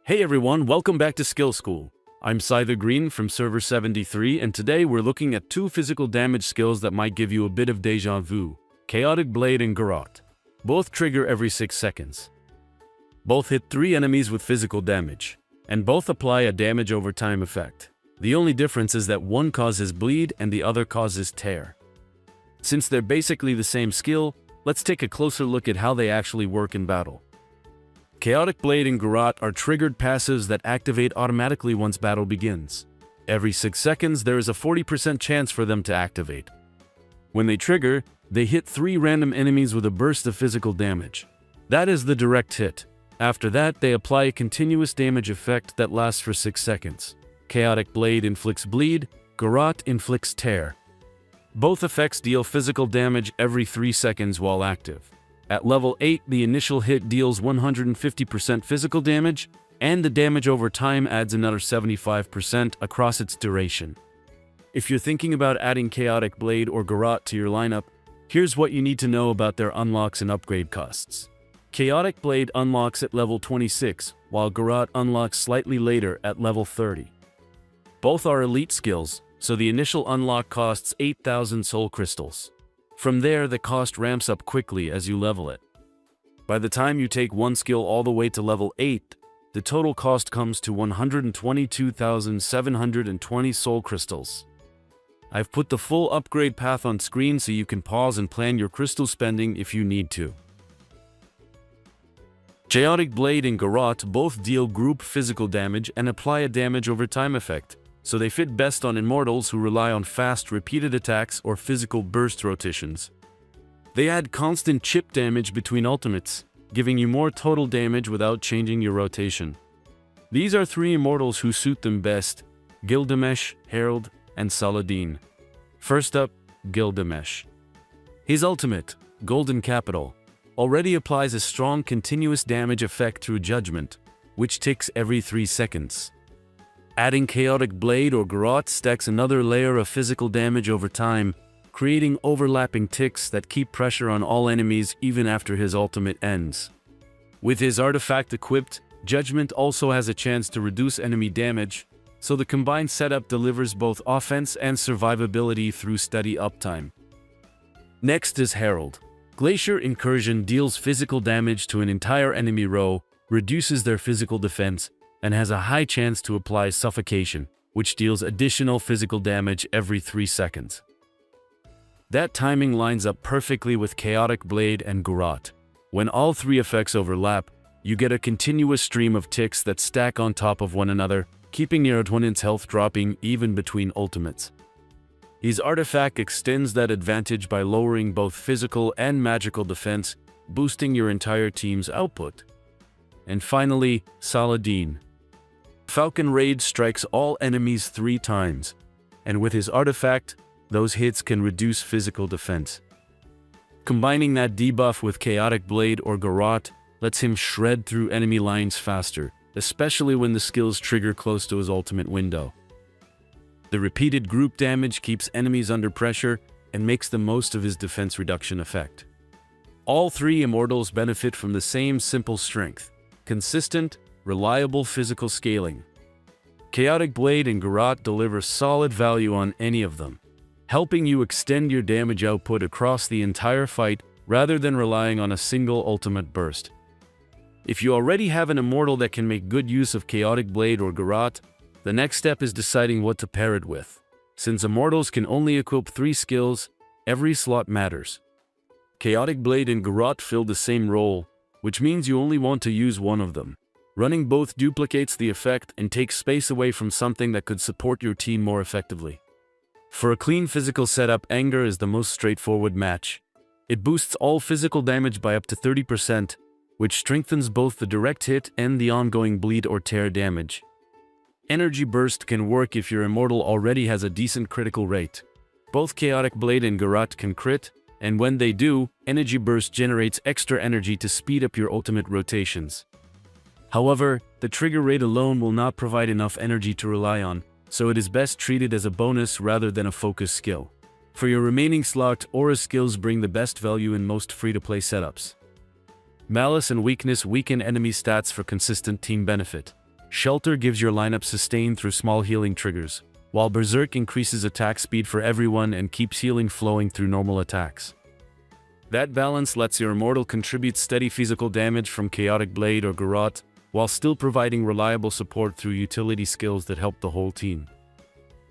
Hey everyone, welcome back to Skill School. I'm ScytherGreen from Server 73, and today we're looking at two physical damage skills that might give you a bit of deja vu. Chaotic Blade and Garrote. Both trigger every 6 seconds. Both hit 3 enemies with physical damage, and both apply a damage over time effect. The only difference is that one causes bleed and the other causes tear. Since they're basically the same skill, let's take a closer look at how they actually work in battle. Chaotic Blade and Garrote are triggered passives that activate automatically once battle begins. Every 6 seconds, there is a 40% chance for them to activate. When they trigger, they hit 3 random enemies with a burst of physical damage. That is the direct hit. After that, they apply a continuous damage effect that lasts for 6 seconds. Chaotic Blade inflicts bleed, Garrote inflicts tear. Both effects deal physical damage every 3 seconds while active. At level 8, the initial hit deals 150% physical damage, and the damage over time adds another 75% across its duration. If you're thinking about adding Chaotic Blade or Garrote to your lineup, here's what you need to know about their unlocks and upgrade costs. Chaotic Blade unlocks at level 26, while Garrote unlocks slightly later at level 30. Both are elite skills, so the initial unlock costs 8,000 soul crystals. From there, the cost ramps up quickly as you level it. By the time you take one skill all the way to level 8, the total cost comes to 122,720 soul crystals. I've put the full upgrade path on screen so you can pause and plan your crystal spending if you need to. Chaotic Blade and Garrote both deal group physical damage and apply a damage over time effect, so they fit best on Immortals who rely on fast, repeated attacks or physical burst rotations. They add constant chip damage between ultimates, giving you more total damage without changing your rotation. These are 3 Immortals who suit them best: Gilgamesh, Herald, and Saladin. First up, Gilgamesh. His ultimate, Golden Capital, already applies a strong continuous damage effect through Judgment, which ticks every 3 seconds. Adding Chaotic Blade or Garrote stacks another layer of physical damage over time, creating overlapping ticks that keep pressure on all enemies even after his ultimate ends. With his artifact equipped, Judgment also has a chance to reduce enemy damage, so the combined setup delivers both offense and survivability through steady uptime. Next is Herald. Glacier Incursion deals physical damage to an entire enemy row, reduces their physical defense, and has a high chance to apply Suffocation, which deals additional physical damage every 3 seconds. That timing lines up perfectly with Chaotic Blade and Garrote. When all 3 effects overlap, you get a continuous stream of ticks that stack on top of one another, keeping your opponent's health dropping even between ultimates. His artifact extends that advantage by lowering both physical and magical defense, boosting your entire team's output. And finally, Saladin. Falcon Raid strikes all enemies 3 times, and with his artifact, those hits can reduce physical defense. Combining that debuff with Chaotic Blade or Garrote lets him shred through enemy lines faster, especially when the skills trigger close to his ultimate window. The repeated group damage keeps enemies under pressure and makes the most of his defense reduction effect. All 3 Immortals benefit from the same simple strength: consistent, reliable physical scaling. Chaotic Blade and Garrote deliver solid value on any of them, helping you extend your damage output across the entire fight rather than relying on a single ultimate burst. If you already have an Immortal that can make good use of Chaotic Blade or Garrote, the next step is deciding what to pair it with. Since Immortals can only equip 3 skills, every slot matters. Chaotic Blade and Garrote fill the same role, which means you only want to use one of them. Running both duplicates the effect and takes space away from something that could support your team more effectively. For a clean physical setup, Anger is the most straightforward match. It boosts all physical damage by up to 30%, which strengthens both the direct hit and the ongoing bleed or tear damage. Energy Burst can work if your Immortal already has a decent critical rate. Both Chaotic Blade and Garrote can crit, and when they do, Energy Burst generates extra energy to speed up your ultimate rotations. However, the trigger rate alone will not provide enough energy to rely on, so it is best treated as a bonus rather than a focus skill. For your remaining slot, Aura skills bring the best value in most free-to-play setups. Malice and Weakness weaken enemy stats for consistent team benefit. Shelter gives your lineup sustain through small healing triggers, while Berserk increases attack speed for everyone and keeps healing flowing through normal attacks. That balance lets your Immortal contribute steady physical damage from Chaotic Blade or Garrote, while still providing reliable support through utility skills that help the whole team.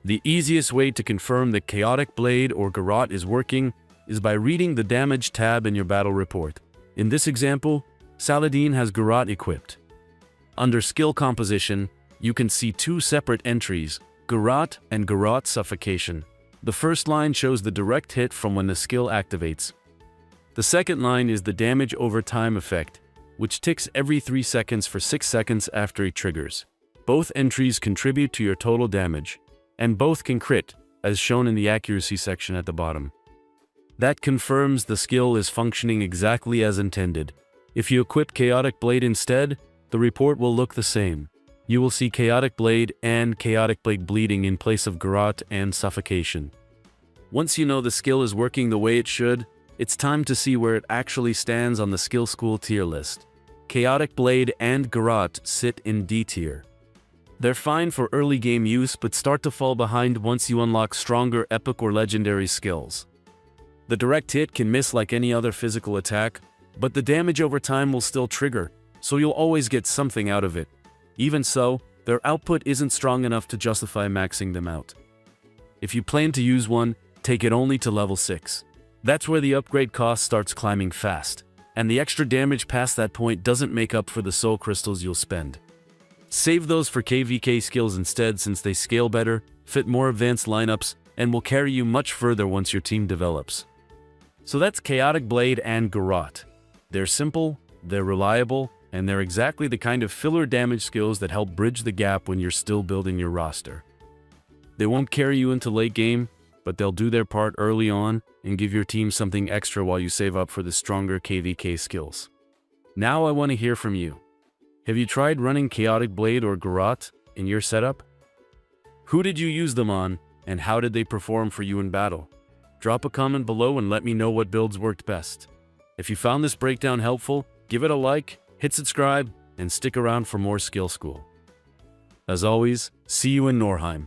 The easiest way to confirm that Chaotic Blade or Garrote is working is by reading the damage tab in your battle report. In this example, Saladin has Garrote equipped. Under Skill Composition, you can see two separate entries, Garrote and Garrote Suffocation. The first line shows the direct hit from when the skill activates. The second line is the damage over time effect, which ticks every 3 seconds for 6 seconds after it triggers. Both entries contribute to your total damage, and both can crit, as shown in the accuracy section at the bottom. That confirms the skill is functioning exactly as intended. If you equip Chaotic Blade instead, the report will look the same. You will see Chaotic Blade and Chaotic Blade bleeding in place of Garrote and Suffocation. Once you know the skill is working the way it should, it's time to see where it actually stands on the skill school tier list. Chaotic Blade and Garrote sit in D tier. They're fine for early game use but start to fall behind once you unlock stronger epic or legendary skills. The direct hit can miss like any other physical attack, but the damage over time will still trigger, so you'll always get something out of it. Even so, their output isn't strong enough to justify maxing them out. If you plan to use one, take it only to level 6. That's where the upgrade cost starts climbing fast, and the extra damage past that point doesn't make up for the soul crystals you'll spend. Save those for KVK skills instead, since they scale better, fit more advanced lineups, and will carry you much further once your team develops. So that's Chaotic Blade and Garrote. They're simple, they're reliable, and they're exactly the kind of filler damage skills that help bridge the gap when you're still building your roster. They won't carry you into late game, but they'll do their part early on and give your team something extra while you save up for the stronger KVK skills. Now I want to hear from you. Have you tried running Chaotic Blade or Garrote in your setup? Who did you use them on, and how did they perform for you in battle? Drop a comment below and let me know what builds worked best. If you found this breakdown helpful, give it a like, hit subscribe, and stick around for more Skill School. As always, see you in Norheim.